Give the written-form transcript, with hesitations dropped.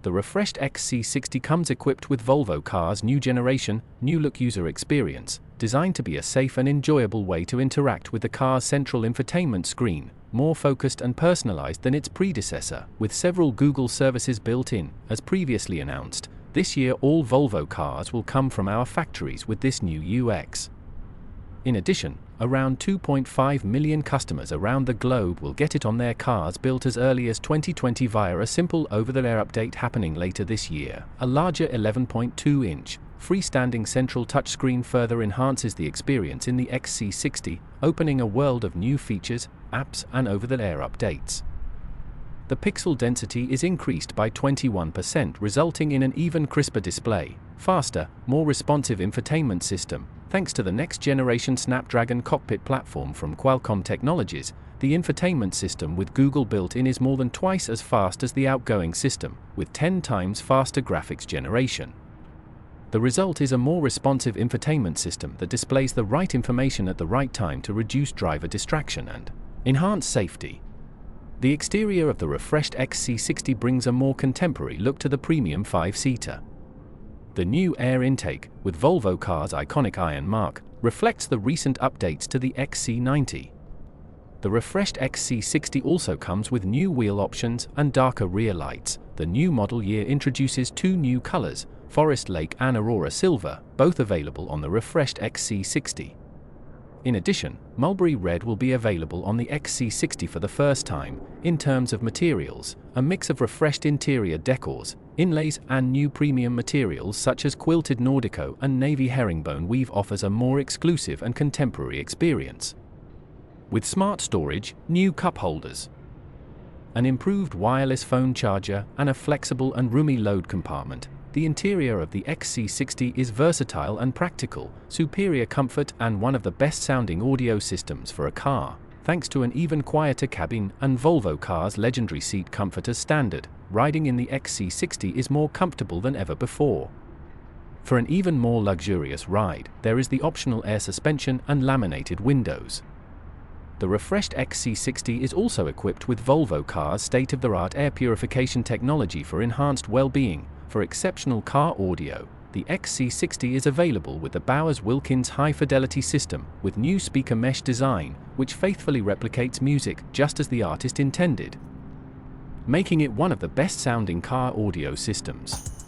The refreshed XC60 comes equipped with Volvo Cars' new generation, new-look user experience, designed to be a safe and enjoyable way to interact with the car's central infotainment screen, more focused and personalized than its predecessor, with several Google services built in. As previously announced, this year all Volvo cars will come from our factories with this new UX. In addition, around 2.5 million customers around the globe will get it on their cars built as early as 2020 via a simple over-the-air update happening later this year. A larger 11.2-inch, freestanding central touchscreen further enhances the experience in the XC60, opening a world of new features, apps, and over-the-air updates. The pixel density is increased by 21%, resulting in an even crisper display, faster, more responsive infotainment system. Thanks to the next-generation Snapdragon cockpit platform from Qualcomm Technologies, the infotainment system with Google built-in is more than twice as fast as the outgoing system, with 10 times faster graphics generation. The result is a more responsive infotainment system that displays the right information at the right time to reduce driver distraction and enhance safety. The exterior of the refreshed XC60 brings a more contemporary look to the premium 5-seater. The new air intake, with Volvo Cars' iconic iron mark, reflects the recent updates to the XC90. The refreshed XC60 also comes with new wheel options and darker rear lights. The new model year introduces two new colors, Forest Lake and Aurora Silver, both available on the refreshed XC60. In addition, Mulberry Red will be available on the XC60 for the first time. In terms of materials, a mix of refreshed interior decors, inlays, and new premium materials such as quilted Nordico and navy herringbone weave offers a more exclusive and contemporary experience. With smart storage, new cup holders, an improved wireless phone charger, and a flexible and roomy load compartment, the interior of the XC60 is versatile and practical, superior comfort, and one of the best-sounding audio systems for a car. Thanks to an even quieter cabin and Volvo Cars' legendary seat comfort as standard, riding in the XC60 is more comfortable than ever before. For an even more luxurious ride, there is the optional air suspension and laminated windows. The refreshed XC60 is also equipped with Volvo Cars' state-of-the-art air purification technology for enhanced well-being. For exceptional car audio, the XC60 is available with the Bowers-Wilkins high-fidelity system with new speaker mesh design, which faithfully replicates music just as the artist intended, making it one of the best-sounding car audio systems.